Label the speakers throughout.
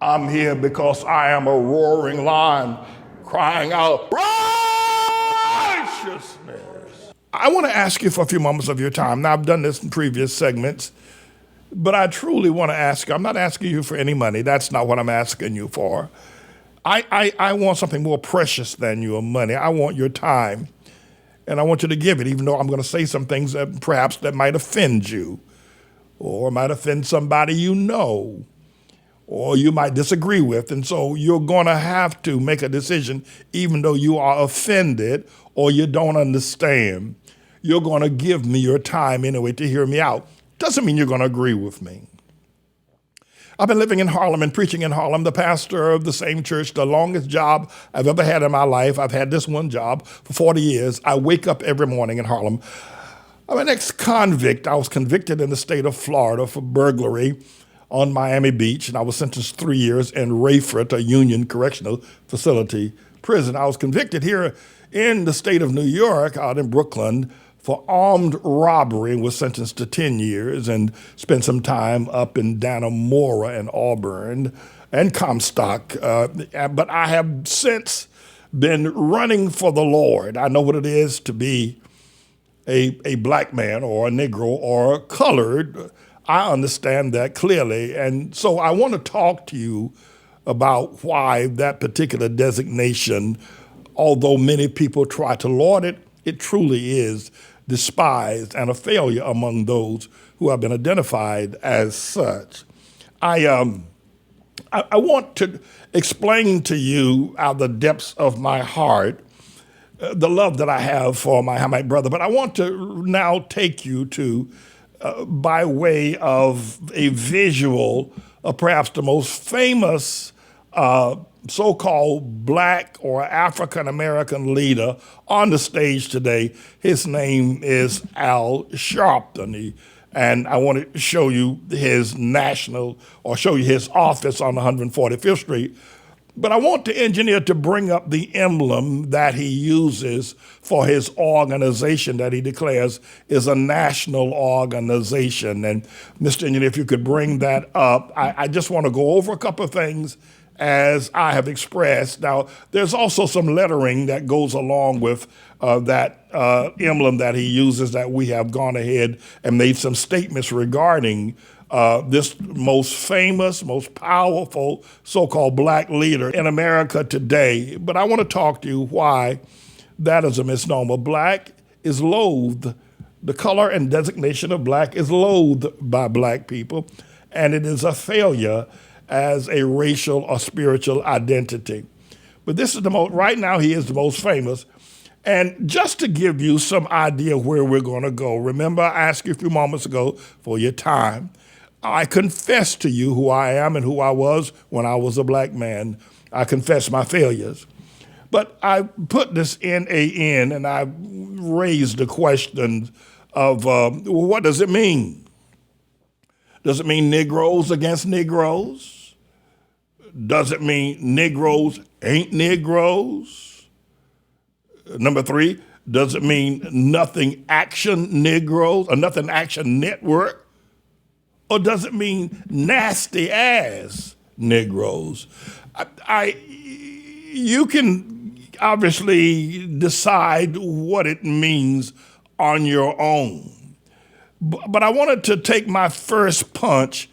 Speaker 1: I'm here because I am a roaring lion crying out righteousness. I want to ask you for a few moments of your time. Now, I've done this in previous segments, but I truly want to ask you. I'm not asking you for any money. That's not what I'm asking you for. I want something more precious than your money. I want your time, and I want you to give it, even though I'm going to say some things that perhaps that might offend you or might offend somebody you know, or you might disagree with. And so you're going to have to make a decision, even though you are offended or you don't understand. You're going to give me your time anyway to hear me out. Doesn't mean you're going to agree with me. I've been living in Harlem and preaching in Harlem, the pastor of the same church, the longest job I've ever had in my life. I've had this one job for 40 years. I wake up every morning in Harlem. I'm an ex-convict. I was convicted in the state of Florida for burglary on Miami Beach, and I was sentenced 3 years in Rayford, a Union Correctional Facility prison. I was convicted here in the state of New York, out in Brooklyn, for armed robbery, and was sentenced to 10 years and spent some time up in Dannemora and Auburn and Comstock. But I have since been running for the Lord. I know what it is to be a black man or a Negro or colored. I understand that clearly. And so I want to talk to you about why that particular designation, although many people try to laud it, it truly is despised and a failure among those who have been identified as such. I want to explain to you out of the depths of my heart the love that I have for my Hamite brother, but I want to now take you to, by way of a visual, perhaps the most famous so-called black or African-American leader on the stage today. His name is Al Sharpton. And I want to show you his show you his office on 145th Street. But I want the engineer to bring up the emblem that he uses for his organization that he declares is a national organization. And Mr. Engineer, if you could bring that up, I just want to go over a couple of things as I have expressed. Now, there's also some lettering that goes along with that emblem that he uses that we have gone ahead and made some statements regarding this most famous, most powerful so-called black leader in America today. But I want to talk to you why that is a misnomer. Black is loathed. The color and designation of black is loathed by black people, and it is a failure as a racial or spiritual identity. But this is right now he is the most famous. And just to give you some idea where we're going to go, remember I asked you a few moments ago for your time. I confess to you who I am and who I was when I was a black man. I confess my failures. But I put this NAN and I raised the question of what does it mean? Does it mean Negroes against Negroes? Does it mean Negroes ain't Negroes? Number 3, does it mean nothing action Negroes or nothing action network? Or does it mean nasty ass Negroes? You can obviously decide what it means on your own. But I wanted to take my first punch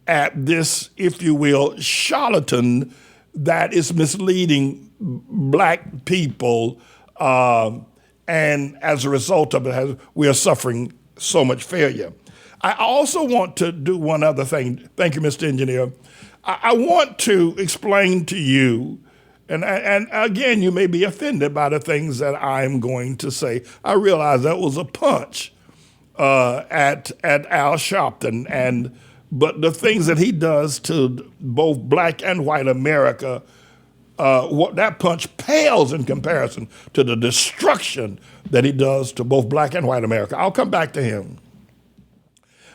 Speaker 1: at this, if you will, charlatan that is misleading black people. And as a result of it, we are suffering so much failure. I also want to do one other thing. Thank you, Mr. Engineer. I want to explain to you, and again, you may be offended by the things that I'm going to say. I realize that was a punch at Al Sharpton, but the things that he does to both black and white America, what that punch pales in comparison to the destruction that he does to both black and white America. I'll come back to him.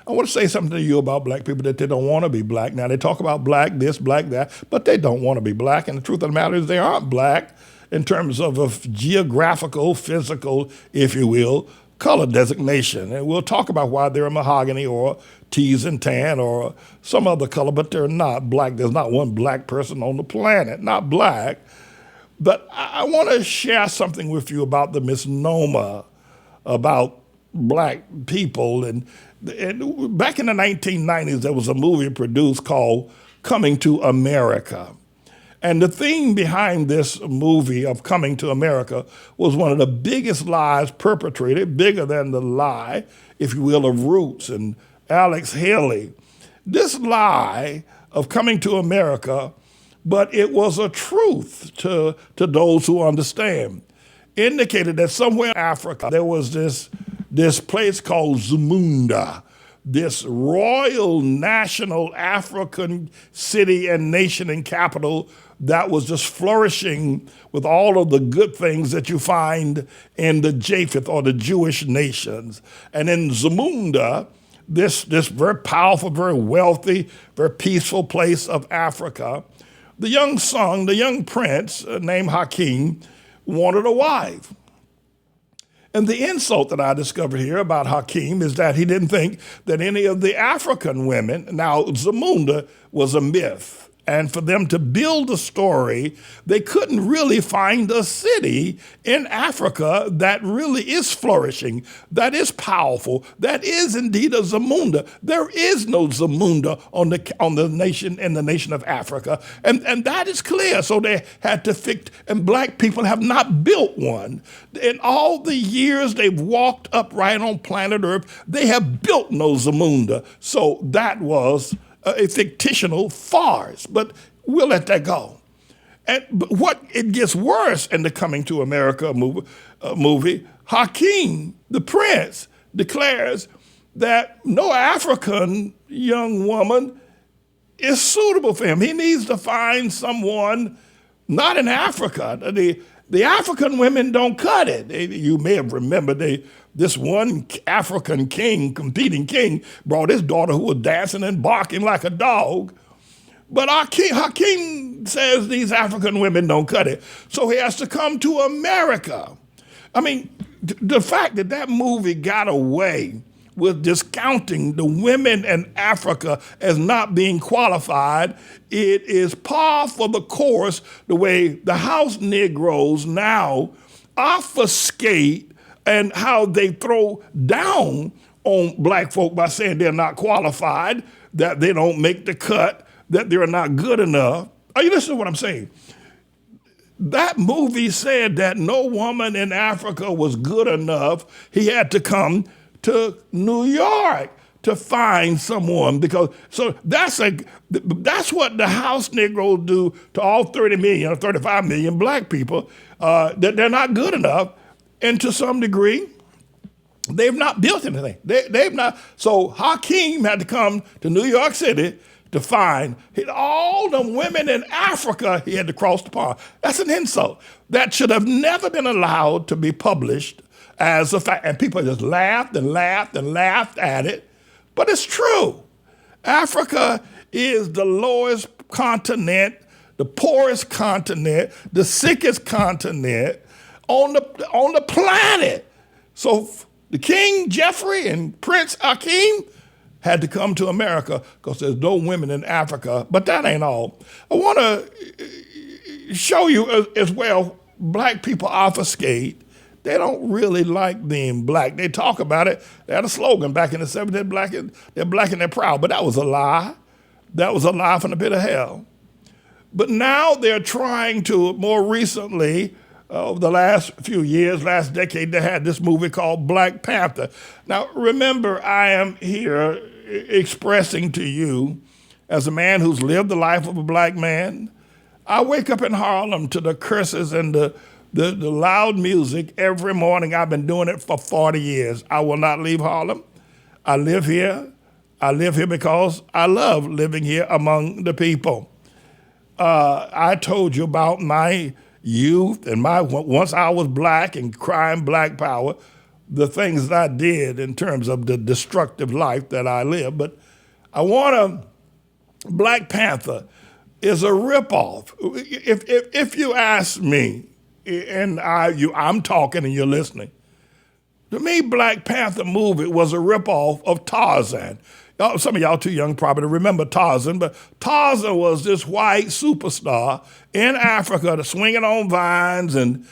Speaker 1: I want to say something to you about black people that they don't want to be black. Now, they talk about black this, black that, but they don't want to be black. And the truth of the matter is they aren't black in terms of a geographical, physical, if you will, color designation. And we'll talk about why they're a mahogany or teas and tan or some other color, but they're not black. There's not one black person on the planet, not black. But I want to share something with you about the misnomer about black people. And back in the 1990s, there was a movie produced called Coming to America. And the theme behind this movie of Coming to America was one of the biggest lies perpetrated, bigger than the lie, if you will, of Roots and Alex Haley. This lie of Coming to America, but it was a truth to those who understand, indicated that somewhere in Africa there was this place called Zamunda, this royal national African city and nation and capital that was just flourishing with all of the good things that you find in the Japheth or the Jewish nations. And in Zamunda, this very powerful, very wealthy, very peaceful place of Africa, the young prince named Hakeem wanted a wife. And the insult that I discovered here about Hakeem is that he didn't think that any of the African women, now Zamunda was a myth, and for them to build a story, they couldn't really find a city in Africa that really is flourishing, that is powerful, that is indeed a Zamunda. There is no Zamunda on the nation in the nation of Africa, and that is clear. So they had to fix, and black people have not built one. In all the years they've walked upright on planet Earth, they have built no Zamunda. So that was a fictional farce, but we'll let that go. But what it gets worse in the Coming to America movie, Hakeem, the prince, declares that no African young woman is suitable for him. He needs to find someone not in Africa. The African women don't cut it. You may have remembered this one African king, competing king, brought his daughter who was dancing and barking like a dog. But Hakeem says these African women don't cut it. So he has to come to America. I mean, the fact that movie got away with discounting the women in Africa as not being qualified, it is par for the course the way the house Negroes now obfuscate and how they throw down on black folk by saying they're not qualified, that they don't make the cut, that they're not good enough. Are you listening to what I'm saying? That movie said that no woman in Africa was good enough. He had to come to New York to find someone, because so that's what the house Negroes do to all 30 million or 35 million black people, that they're not good enough, and to some degree they've not built anything. They've not. So Hakeem had to come to New York City to find all the women in Africa. He had to cross the pond. That's an insult. That should have never been allowed to be published as a fact. And people just laughed and laughed and laughed at it. But it's true. Africa is the lowest continent, the poorest continent, the sickest continent on the planet. So the King Jeffrey and Prince Hakeem had to come to America because there's no women in Africa. But that ain't all. I want to show you as well, black people obfuscate. They don't really like being black. They talk about it. They had a slogan back in the 70s, they're black and they're proud. But that was a lie. That was a lie from the pit of hell. But now they're trying to, more recently, over the last few years, last decade, they had this movie called Black Panther. Now, remember, I am here expressing to you, as a man who's lived the life of a black man, I wake up in Harlem to the curses and the loud music every morning. I've been doing it for 40 years. I will not leave Harlem. I live here. I live here because I love living here among the people. I told you about my youth and once I was black and crying black power, the things that I did in terms of the destructive life that I lived. But Black Panther is a ripoff. If you ask me, and I'm talking and you're listening, to me, Black Panther movie was a ripoff of Tarzan. Some of y'all too young probably to remember Tarzan, but Tarzan was this white superstar in Africa, swinging on vines and,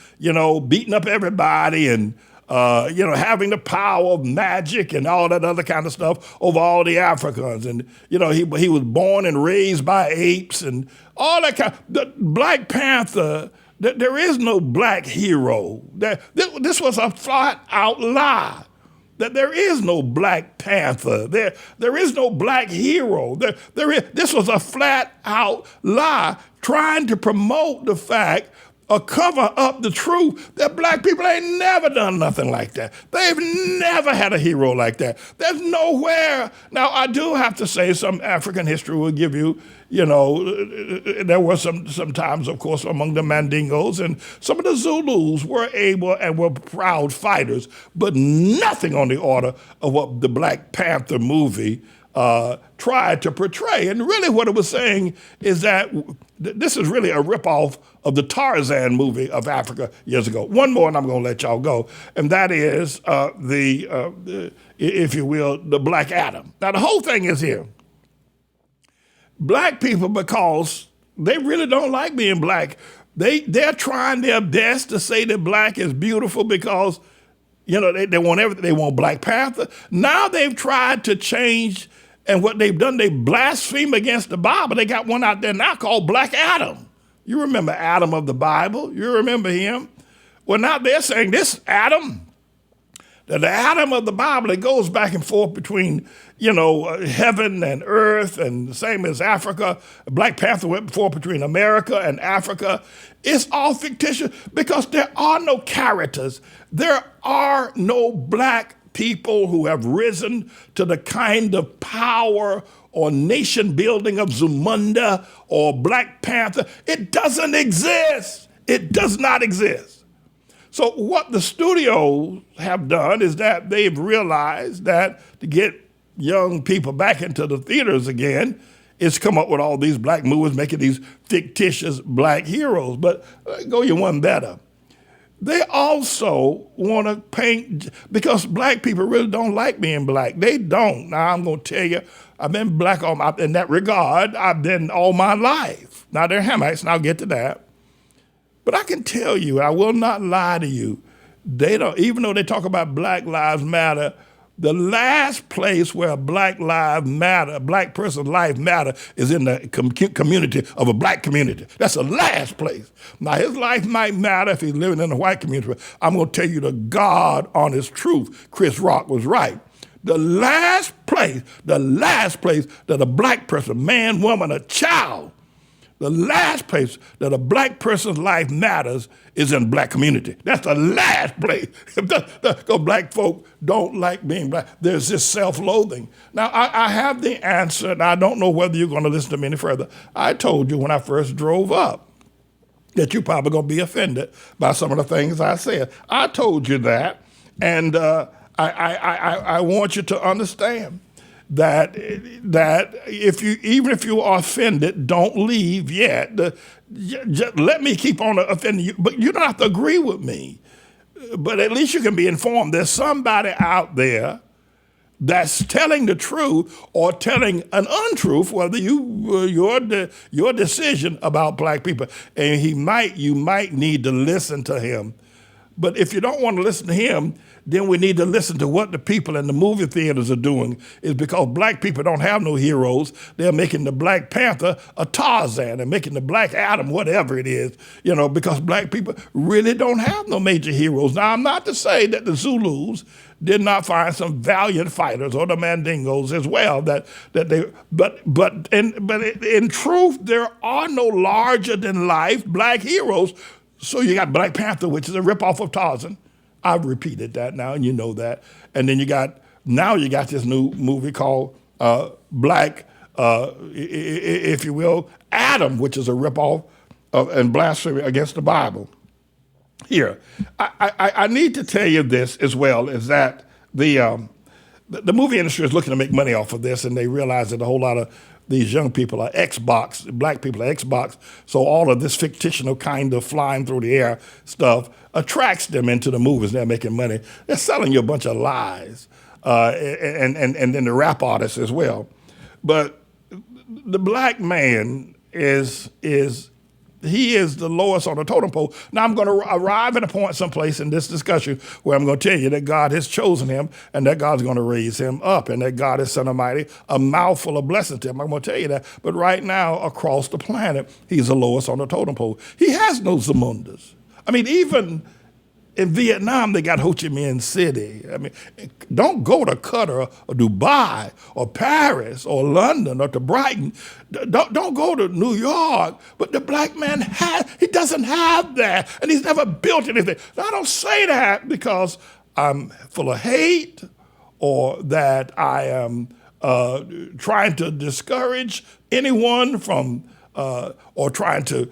Speaker 1: beating up everybody and, having the power of magic and all that other kind of stuff over all the Africans. And, he was born and raised by apes and all that kind. The Black Panther, there is no black hero. This was a flat out lie. That there is no Black Panther. There is no black hero. This was a flat out lie trying to promote the fact or cover up the truth that black people ain't never done nothing like that. They've never had a hero like that. There's nowhere. Now, I do have to say some African history will give you, there were some times, of course, among the Mandingos, and some of the Zulus were able and were proud fighters, but nothing on the order of what the Black Panther movie tried to portray. And really what it was saying is that this is really a ripoff of the Tarzan movie of Africa years ago. One more and I'm going to let y'all go, and that is if you will, the Black Adam. Now the whole thing is here. Black people, because they really don't like being black, they're trying their best to say that black is beautiful because they want everything. They want Black Panther. Now they've tried to change, and what they've done, they blaspheme against the Bible. They got one out there now called Black Adam. You remember Adam of the Bible? You remember him? Well, now they're saying this Adam, the Adam of the Bible, it goes back and forth between, heaven and earth, and the same as Africa. Black Panther went forth between America and Africa. It's all fictitious because there are no characters. There are no black people who have risen to the kind of power or nation building of Zamunda or Black Panther. It doesn't exist. It does not exist. So what the studios have done is that they've realized that to get young people back into the theaters again, is come up with all these black movies, making these fictitious black heroes. But go you one better. They also want to paint, because black people really don't like being black. They don't. Now, I'm going to tell you, I've been black in that regard. I've been all my life. Now, they're Hamites, and I'll get to that. But I can tell you, I will not lie to you, they don't, even though they talk about Black Lives Matter, the last place where a black person's life matter is in the community of a black community. That's the last place. Now, his life might matter if he's living in a white community. But I'm going to tell you the God honest truth. Chris Rock was right. The last place that a black person, man, woman, a child, the last place that a black person's life matters is in the black community. That's the last place. Because black folk don't like being black. There's this self-loathing. Now, I have the answer, and I don't know whether you're going to listen to me any further. I told you when I first drove up that you're probably going to be offended by some of the things I said. I told you that, and I want you to understand that even if you are offended, don't leave yet. Just let me keep on offending you, but you don't have to agree with me. But at least you can be informed. There's somebody out there that's telling the truth or telling an untruth, whether your decision about black people, and you might need to listen to him. But if you don't want to listen to him, then we need to listen to what the people in the movie theaters are doing. Is because black people don't have no heroes. They're making the Black Panther a Tarzan and making the Black Adam whatever it is, because black people really don't have no major heroes. Now, I'm not to say that the Zulus did not find some valiant fighters, or the Mandingos as well, but in truth, there are no larger than life black heroes. So you got Black Panther, which is a ripoff of Tarzan. I've repeated that now, and you know that. And then you got this new movie called Black, if you will, Adam, which is a ripoff of and blasphemy against the Bible. Here, I need to tell you this as well, is that the movie industry is looking to make money off of this, and they realize that a whole lot of these young people are Xbox, black people are Xbox, so all of this fictional kind of flying through the air stuff attracts them into the movies. They're making money. They're selling you a bunch of lies and then the rap artists as well. But the black man he is the lowest on the totem pole. Now I'm going to arrive at a point someplace in this discussion where I'm going to tell you that God has chosen him and that God's going to raise him up and that God is Son Almighty, a mouthful of blessings to him. I'm going to tell you that. But right now, across the planet, he's the lowest on the totem pole. He has no Zamundas. I mean, even in Vietnam, they got Ho Chi Minh City. I mean, don't go to Qatar or Dubai or Paris or London or to Brighton. Don't go to New York. But the black man he doesn't have that, and he's never built anything. Now, I don't say that because I'm full of hate or that I am trying to discourage anyone from or trying to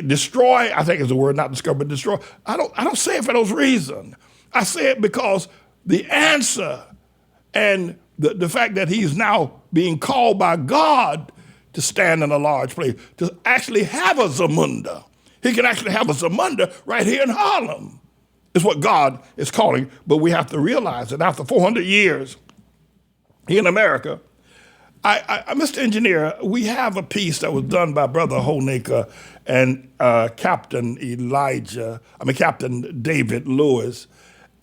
Speaker 1: destroy. I think is the word, not discover, but destroy. I don't say it for those reasons. I say it because the answer and the fact that he's now being called by God to stand in a large place, to actually have a Zamunda. He can actually have a Zamunda right here in Harlem, is what God is calling. But we have to realize that after 400 years here in America, Mr. Engineer, we have a piece that was done by Brother Holnaker and Captain David Lewis.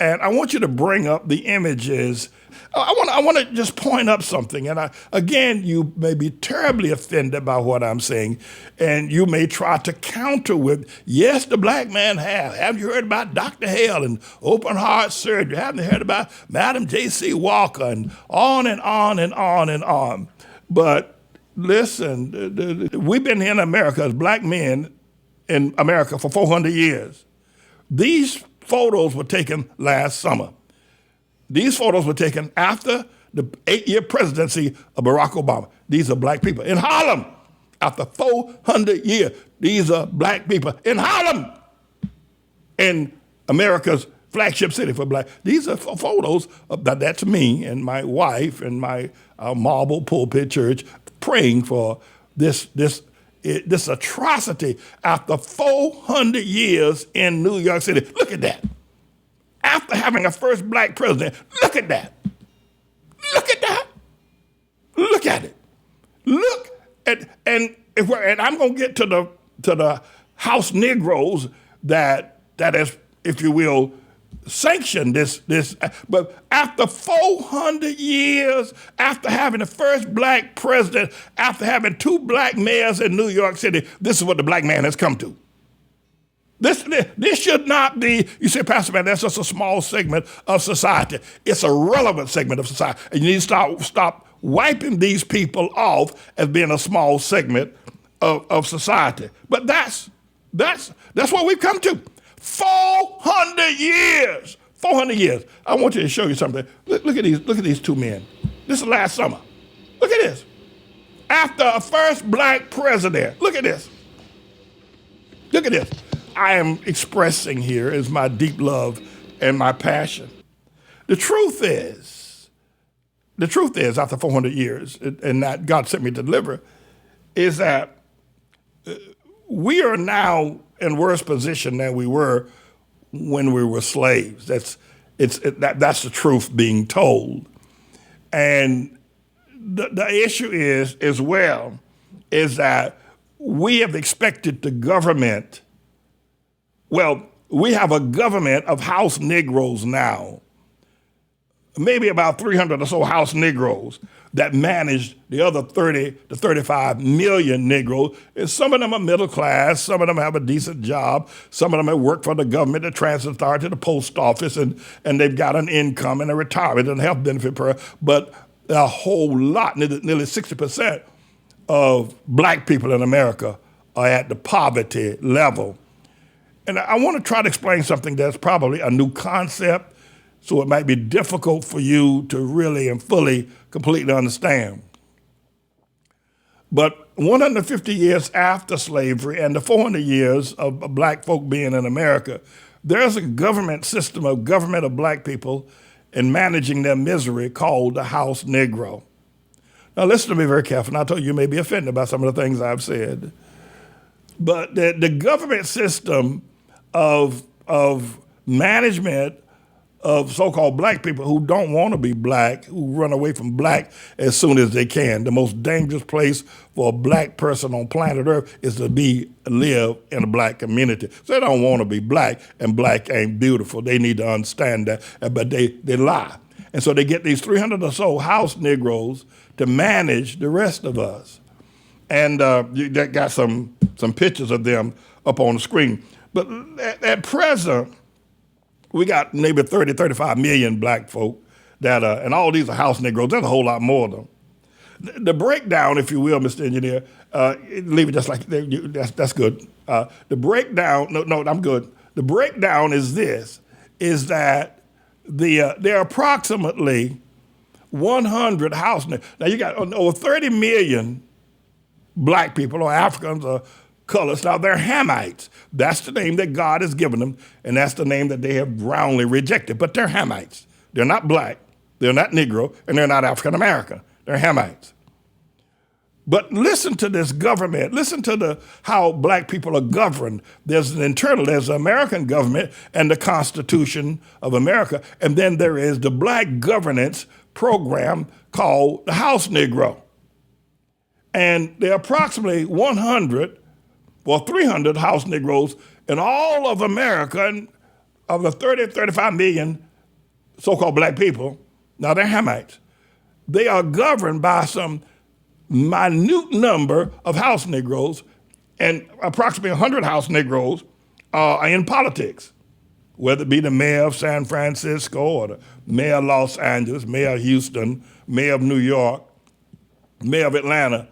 Speaker 1: And I want you to bring up the images. I want to just point up something. And again, you may be terribly offended by what I'm saying. And you may try to counter with, yes, the black man have. Haven't you heard about Dr. Hale and open heart surgery? Haven't you heard about Madam J.C. Walker and on and on and on and on? But listen, we've been here in America as black men in America for 400 years. These photos were taken last summer. These photos were taken after the 8-year presidency of Barack Obama. These are black people in Harlem. After 400 years, these are black people in Harlem, in America's flagship city for black. These are photos of that's me and my wife and my marble pulpit church praying for this atrocity after 400 years in New York City. Look at that. After having a first black president, look at that. Look at that. Look at it. Look at and I'm going to get to the house Negroes that is, if you will, sanction this. But after 400 years, after having the first black president, after having 2 black mayors in New York City, this is what the black man has come to. This should not be, you say, Pastor Man, that's just a small segment of society. It's a relevant segment of society. And you need to stop wiping these people off as being a small segment of society. But that's what we've come to. 400 years. 400 years. I want you to show you something. Look at these 2 men. This is last summer. Look at this. After a first black president. Look at this. Look at this. I am expressing here is my deep love and my passion. The truth is, after 400 years, and that God sent me to deliver, is that we are now in worse position than we were when we were slaves. That's the truth being told. And the issue is, as well, is that we have expected the government. Well, we have a government of house Negroes now, maybe about 300 or so house Negroes that manage the other 30 to 35 million Negroes. And some of them are middle class, some of them have a decent job, some of them have worked for the government, the transit authority, the post office, and they've got an income and a retirement and a health benefit program. But a whole lot, nearly 60% of black people in America are at the poverty level. And I want to try to explain something that's probably a new concept, so it might be difficult for you to really and fully, completely understand. But 150 years after slavery and the 400 years of black folk being in America, there's a government system of government of black people in managing their misery called the house Negro. Now listen to me very carefully. I told you may be offended by some of the things I've said. But the government system of management of so-called black people who don't want to be black, who run away from black as soon as they can. The most dangerous place for a black person on planet Earth is to live in a black community. So they don't want to be black, and black ain't beautiful. They need to understand that, but they lie. And so they get these 300 or so house Negroes to manage the rest of us. And that got some pictures of them up on the screen. But at present, we got maybe 30, 35 million black folk that, and all these are house Negroes. There's a whole lot more of them. The breakdown, if you will, Mr. Engineer, leave it just like that's good. The breakdown, no, I'm good. The breakdown is this, is that there are approximately 100 house Negroes. Now you got over 30 million black people or Africans or colors. Now they're Hamites. That's the name that God has given them, and that's the name that they have roundly rejected. But they're Hamites. They're not black, they're not Negro, and they're not African American. They're Hamites. But listen to this government. Listen to how black people are governed. There's the American government and the Constitution of America, and then there is the black governance program called the House Negro. And there are approximately 300 house Negroes in all of America, and of the 30, 35 million so-called black people. Now they're Hamites. They are governed by some minute number of house Negroes, and approximately 100 house Negroes are in politics, whether it be the mayor of San Francisco or the mayor of Los Angeles, mayor of Houston, mayor of New York, mayor of Atlanta.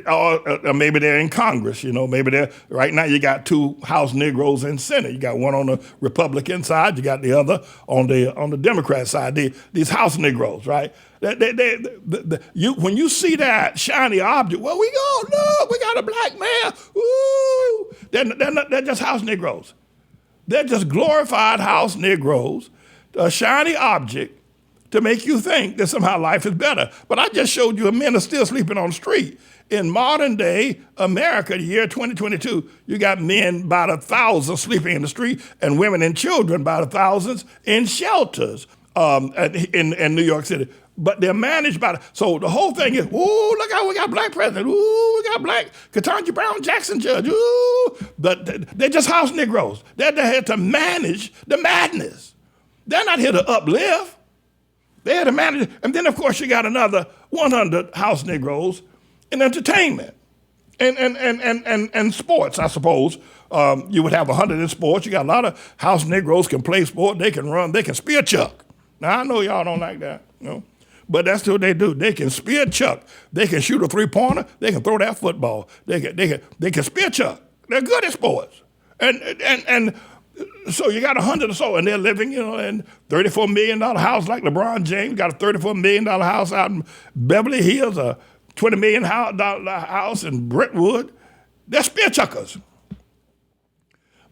Speaker 1: Or maybe they're in Congress, maybe right now you got 2 house Negroes in Senate. You got one on the Republican side, you got the other on the Democrat side, these house Negroes, right? When you see that shiny object, well, we go, look, we got a black man, woo! They're just house Negroes. They're just glorified house Negroes, a shiny object to make you think that somehow life is better. But I just showed you men are still sleeping on the street. In modern day America, the year 2022, you got men by the thousands sleeping in the street and women and children by the thousands in shelters in New York City. But they're managed so the whole thing is, ooh, look how we got black president. Ooh, we got black Ketanji Brown Jackson judge. Ooh, but they're just house Negroes. They're here to manage the madness. They're not here to uplift. They're here to manage. And then, of course, you got another 100 house Negroes in entertainment and sports, I suppose. You would have 100 in sports. You got a lot of house Negroes can play sport. They can run. They can spear chuck. Now, I know y'all don't like that, but that's what they do. They can spear chuck. They can shoot a 3-pointer. They can throw that football. They can spear chuck. They're good at sports. And so you got 100 or so, and they're living, in a $34 million house like LeBron James. Got a $34 million house out in Beverly Hills, a $20 million house in Brentwood. They're spear chuckers.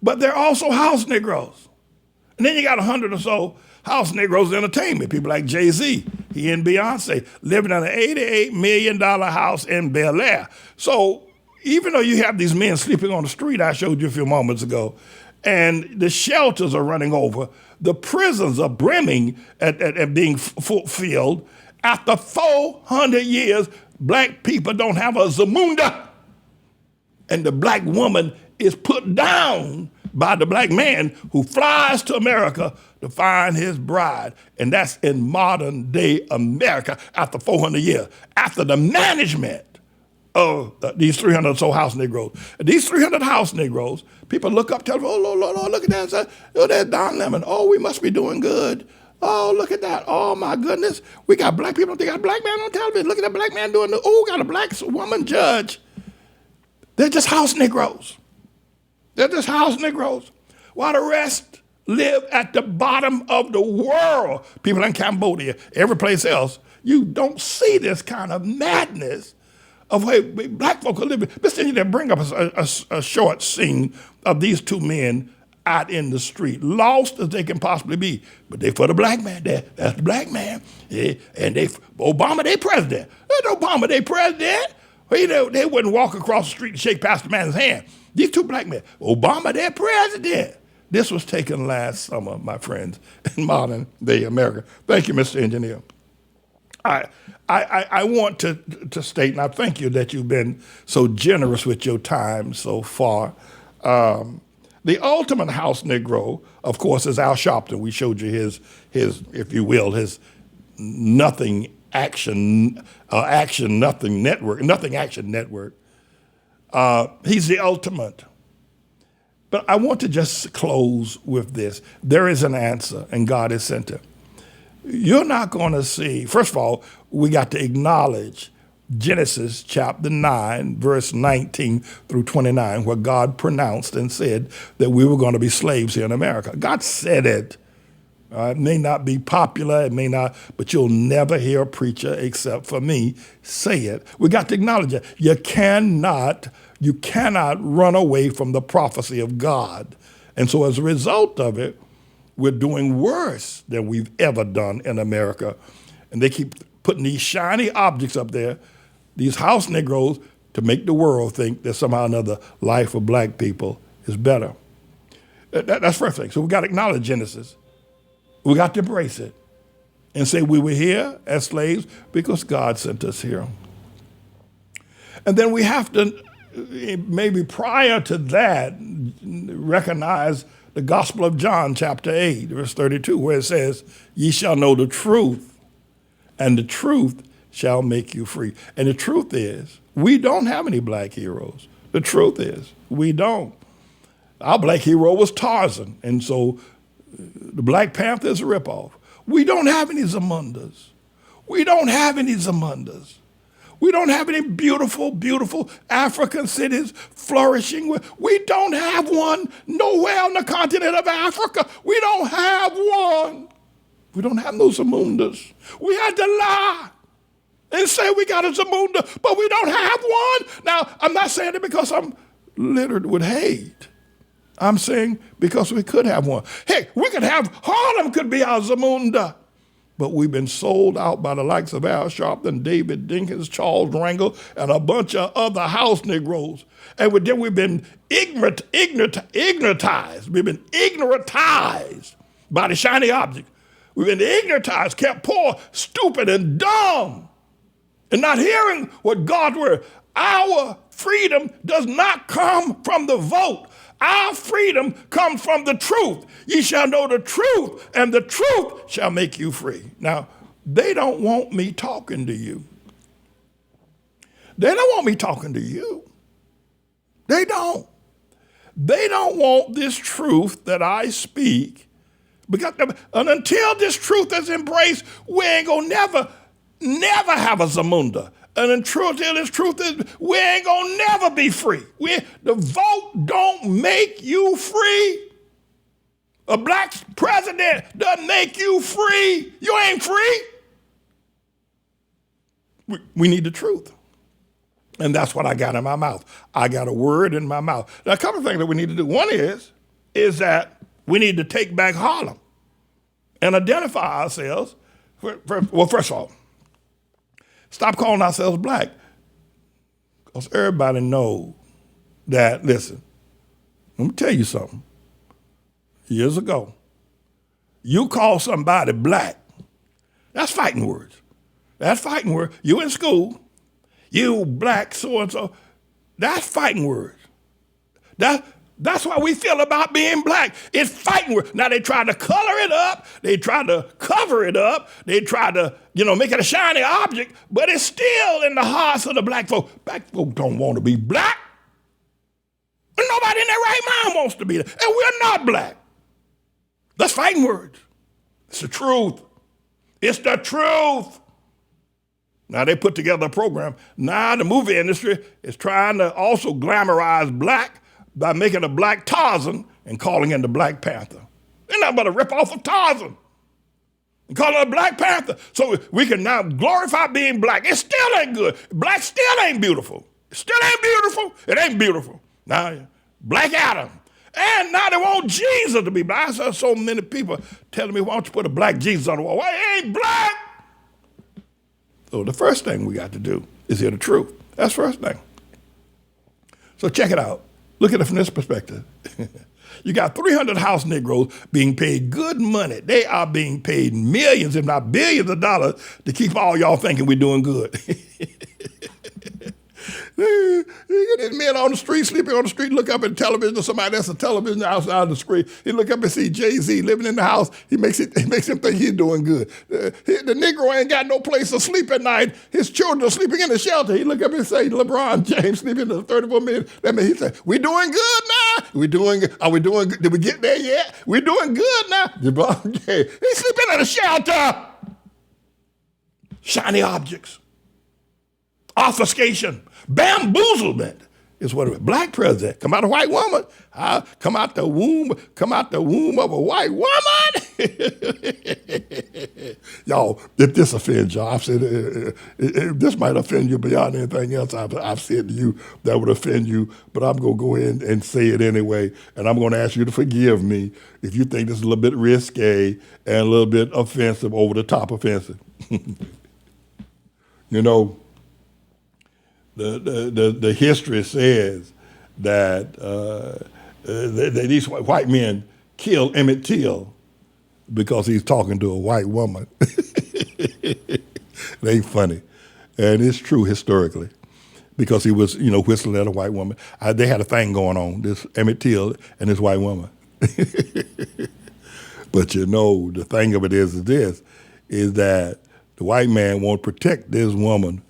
Speaker 1: But they're also house Negroes. And then you got 100 or so house Negroes in entertainment. People like Jay-Z, he and Beyonce, living in an $88 million house in Bel Air. So even though you have these men sleeping on the street, I showed you a few moments ago, and the shelters are running over, the prisons are brimming at being fulfilled. After 400 years, black people don't have a zamunda. And the black woman is put down by the black man who flies to America to find his bride. And that's in modern day America after 400 years, after the management of these 300 or so house Negroes. And these 300 house Negroes, people look up, tell them, oh, Lord, look at that. Oh, there's Don Lemon. Oh, we must be doing good. Oh, look at that. Oh, my goodness. We got black people. They got a black man on television. Look at that black man doing the, oh, got a black woman judge. They're just house Negroes. They're just house Negroes. While the rest live at the bottom of the world. People in Cambodia, every place else, you don't see this kind of madness of way black folk are living. Mr. Engineer, bring up a short scene of these 2 men out in the street, lost as they can possibly be. But they for the black man. That's the black man. Yeah. And Obama, they president. That's Obama, they president. They wouldn't walk across the street and shake Pastor Manning's hand. These 2 black men, Obama, their president. This was taken last summer, my friends, in modern day America. Thank you, Mr. Engineer. I want to state, and I thank you that you've been so generous with your time so far. The ultimate house Negro, of course, is Al Sharpton. We showed you his, if you will, his nothing action network. He's the ultimate. But I want to just close with this. There is an answer, and God is center. You're not going to see, first of all, we got to acknowledge Genesis chapter 9, verse 19 through 29, where God pronounced and said that we were going to be slaves here in America. God said it. It may not be popular, it may not, but you'll never hear a preacher except for me say it. We got to acknowledge it. You cannot run away from the prophecy of God. And so as a result of it, we're doing worse than we've ever done in America. And they keep putting these shiny objects up there, these house Negroes, to make the world think that somehow or another life of black people is better. That's the first thing. So we got to acknowledge Genesis. We got to embrace it and say we were here as slaves because God sent us here. And then we have to, maybe prior to that, recognize the Gospel of John, chapter 8, verse 32, where it says, ye shall know the truth, and the truth shall make you free. And the truth is, we don't have any black heroes. The truth is, we don't. Our black hero was Tarzan, and so the Black Panther is a ripoff. We don't have any Zamundas. We don't have any Zamundas. We don't have any beautiful, beautiful African cities flourishing. We don't have one nowhere on the continent of Africa. We don't have one. We don't have no Zamundas. We had to lie and say we got a Zamunda, but we don't have one. Now, I'm not saying it because I'm littered with hate. I'm saying because we could have one. Hey, we could have, Harlem could be our Zamunda. But we've been sold out by the likes of Al Sharpton, David Dinkins, Charles Rangel, and a bunch of other house Negroes. And then we've been ignorantized. We've been ignorantized by the shiny object. We've been ignorantized, kept poor, stupid, and dumb, and not hearing what God's word. Our freedom does not come from the vote. Our freedom comes from the truth. Ye shall know the truth, and the truth shall make you free. Now, they don't want me talking to you. They don't want me talking to you. They don't. They don't want this truth that I speak, because and until this truth is embraced, we ain't gonna never have a Zamunda. And until this truth is, we ain't gonna never be free. The vote don't make you free. A black president doesn't make you free. You ain't free. We need the truth. And that's what I got in my mouth. I got a word in my mouth. Now, a couple of things that we need to do. One is that we need to take back Harlem and identify ourselves. Well, first of all, stop calling ourselves black. Because everybody knows that, listen, let me tell you something. Years ago, you call somebody black, that's fighting words. That's fighting words. You in school, you black so-and-so, that's fighting words. That's how we feel about being black. It's fighting words. Now they try to color it up, they try to cover it up, they try to, make it a shiny object, but it's still in the hearts of the black folk. Black folk don't want to be black. And nobody in their right mind wants to be that. And we're not black. That's fighting words. It's the truth. It's the truth. Now they put together a program. Now the movie industry is trying to also glamorize black by making a black Tarzan and calling him the Black Panther. They're not but a ripoff of Tarzan and calling it a Black Panther. So we can now glorify being black. It still ain't good. Black still ain't beautiful. It still ain't beautiful. It ain't beautiful. Now, Black Adam. And now they want Jesus to be black. I saw so many people telling me, why don't you put a black Jesus on the wall? Well, he ain't black. So the first thing we got to do is hear the truth. That's the first thing. So check it out. Look at it from this perspective. You got 300 house Negroes being paid good money. They are being paid millions, if not billions of dollars to keep all y'all thinking we're doing good. You get this man on the street, sleeping on the street, look up at the television, or somebody that's a television outside the screen. He look up and see Jay-Z living in the house. He makes him think he's doing good. The Negro ain't got no place to sleep at night. His children are sleeping in the shelter. He look up and say, LeBron James sleeping in the 34 minutes. That means he say, we doing good now. Are we doing good? Did we get there yet? We doing good now. LeBron James, he's sleeping in a shelter. Shiny objects. Obfuscation, bamboozlement is what a black president come out of a white woman, come out the womb of a white woman. Y'all, if this offends y'all, I've said this might offend you beyond anything else I've said to you that would offend you, but I'm gonna go ahead and say it anyway, and I'm gonna ask you to forgive me if you think this is a little bit risque and a little bit offensive, over the top offensive. You know. The history says that these white men killed Emmett Till because he's talking to a white woman. It ain't funny. And it's true historically, because he was, whistling at a white woman. They had a thing going on, this Emmett Till and this white woman. But the thing of it is that the white man won't protect this woman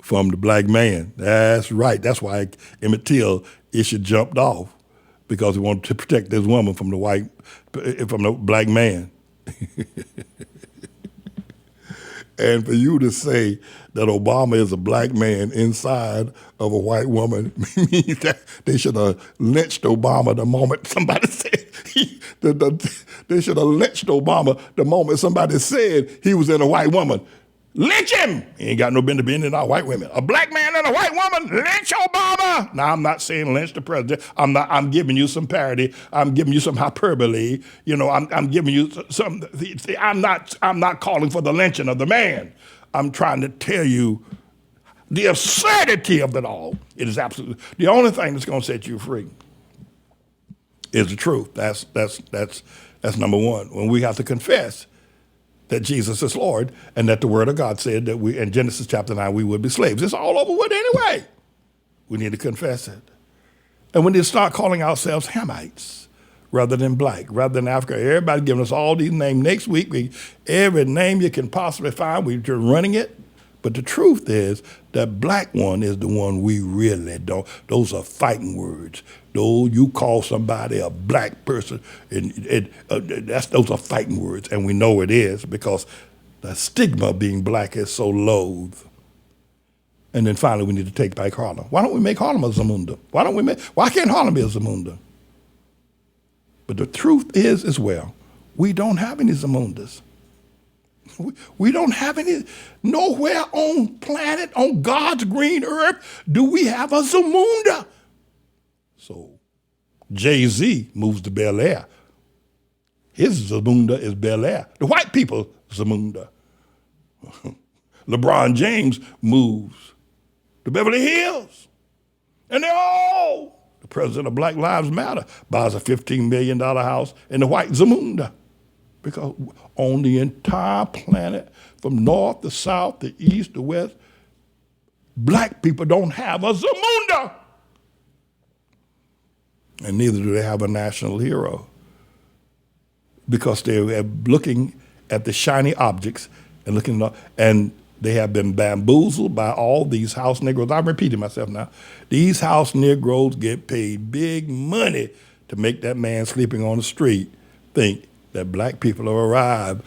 Speaker 1: from the black man. That's right. That's why Emmett Till jumped off, because he wanted to protect this woman from the black man. And for you to say that Obama is a black man inside of a white woman means that they should have lynched Obama the moment somebody said they should have lynched Obama the moment somebody said he was in a white woman. Lynch him! He ain't got no business being in our white women. A black man and a white woman, lynch Obama! Now, I'm not saying lynch the president. I'm giving you some parody. I'm giving you some hyperbole. I'm giving you some. I'm not calling for the lynching of the man. I'm trying to tell you the absurdity of it all. It is absolutely the only thing that's going to set you free is the truth. That's number one. When we have to confess that Jesus is Lord, and that the word of God said that in Genesis chapter 9, we would be slaves. It's all over with anyway. We need to confess it. And we need to start calling ourselves Hamites rather than black, rather than Africa. Everybody giving us all these names. Next week, every name you can possibly find, we're just running it. But the truth is that black one is the one we really don't. Those are fighting words. You call somebody a black person, those are fighting words, and we know it is, because the stigma of being black is so loathed. And then finally, we need to take back Harlem. Why don't we make Harlem a Zamunda? Why can't Harlem be a Zamunda? But the truth is as well, we don't have any Zamundas. We don't have any, nowhere on planet, on God's green earth, do we have a Zamunda. So Jay-Z moves to Bel Air. His Zamunda is Bel Air. The white people Zamunda. LeBron James moves to Beverly Hills. And the president of Black Lives Matter buys a $15 million house in the white Zamunda. Because on the entire planet, from north to south to east to west, black people don't have a Zamunda. And neither do they have a national hero, because they're looking at the shiny objects and they have been bamboozled by all these house Negroes. I'm repeating myself now. These house Negroes get paid big money to make that man sleeping on the street think that black people have arrived.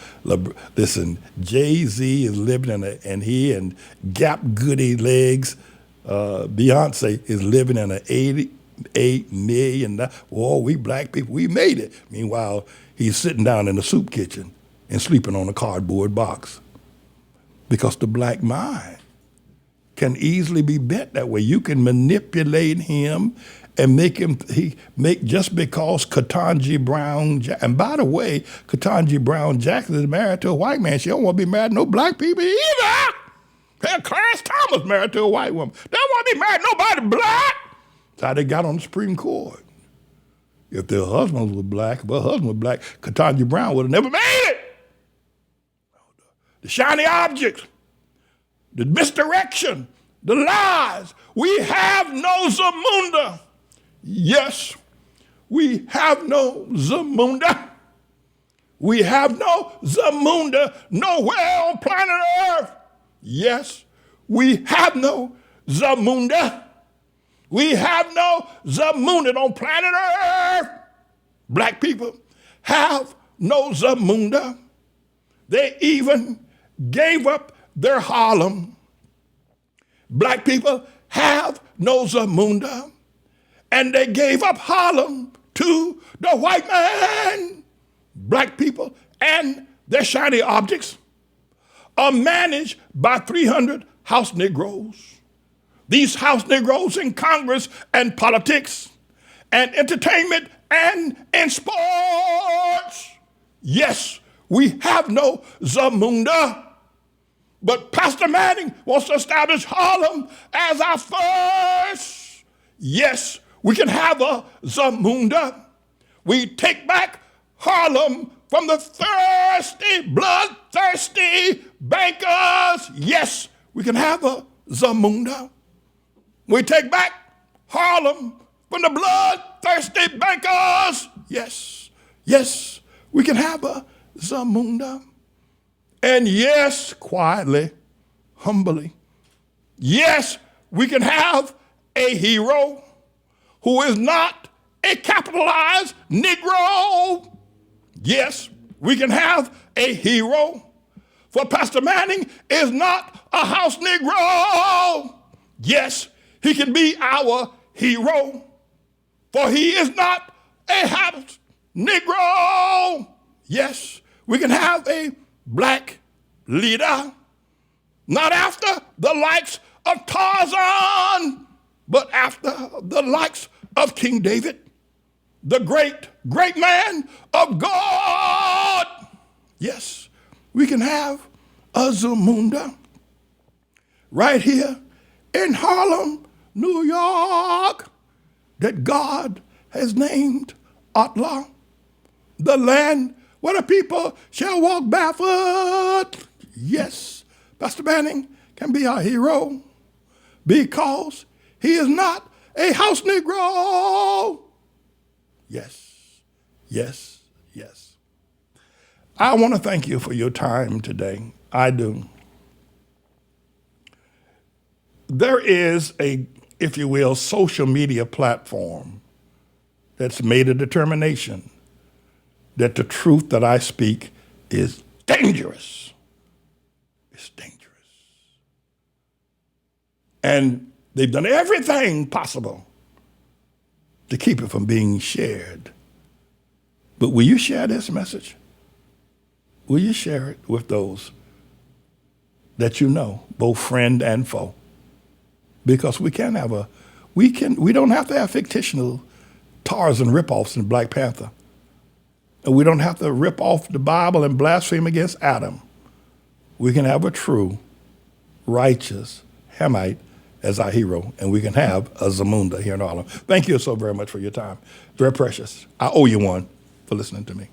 Speaker 1: Listen, Jay-Z is living and he and Gap Goody Legs, Beyonce is living in an $88 million. We black people, we made it. Meanwhile, he's sitting down in the soup kitchen and sleeping on a cardboard box. Because the black mind can easily be bent that way. You can manipulate him and make just because Ketanji Brown, and by the way, Ketanji Brown Jackson is married to a white man. She don't want to be married to no black people either. Clarence Thomas married to a white woman. They don't want to be married to nobody black. That's how they got on the Supreme Court. If their husbands were black, if her husband was black, Ketanji Brown would have never made it. The shiny objects, the misdirection, the lies. We have no Zamunda. Yes, we have no Zamunda. We have no Zamunda nowhere on planet Earth. Yes, we have no Zamunda. We have no Zamunda on planet Earth. Black people have no Zamunda. They even gave up their Harlem. Black people have no Zamunda. And they gave up Harlem to the white man. Black people and their shiny objects are managed by 300 house Negroes. These house Negroes in Congress and politics and entertainment and in sports. Yes, we have no Zamunda. But Pastor Manning wants to establish Harlem as our first. Yes, we can have a Zamunda. We take back Harlem from the thirsty, bloodthirsty bankers. Yes, we can have a Zamunda. We take back Harlem from the bloodthirsty bankers. Yes, yes, we can have a Zamunda. And yes, quietly, humbly, yes, we can have a hero who is not a capitalized Negro. Yes, we can have a hero. For Pastor Manning is not a house Negro. Yes, he can be our hero. For he is not a house Negro. Yes, we can have a black leader, not after the likes of Tarzan, but after the likes of King David, the great, great man of God. Yes, we can have a Zamunda right here in Harlem, New York, that God has named ATLAH, the land where the people shall walk barefoot. Yes, Pastor Manning can be our hero because he is not a house Negro. Yes, yes, yes. I want to thank you for your time today. I do. There is a, if you will, social media platform that's made a determination that the truth that I speak is dangerous. It's dangerous. And they've done everything possible to keep it from being shared. But will you share this message? Will you share it with those that you know, both friend and foe? Because we don't have to have fictional Tarzan ripoffs in Black Panther. And we don't have to rip off the Bible and blaspheme against Adam. We can have a true, righteous Hamite as our hero, and we can have a Zamunda here in Harlem. Thank you so very much for your time. Very precious. I owe you one for listening to me.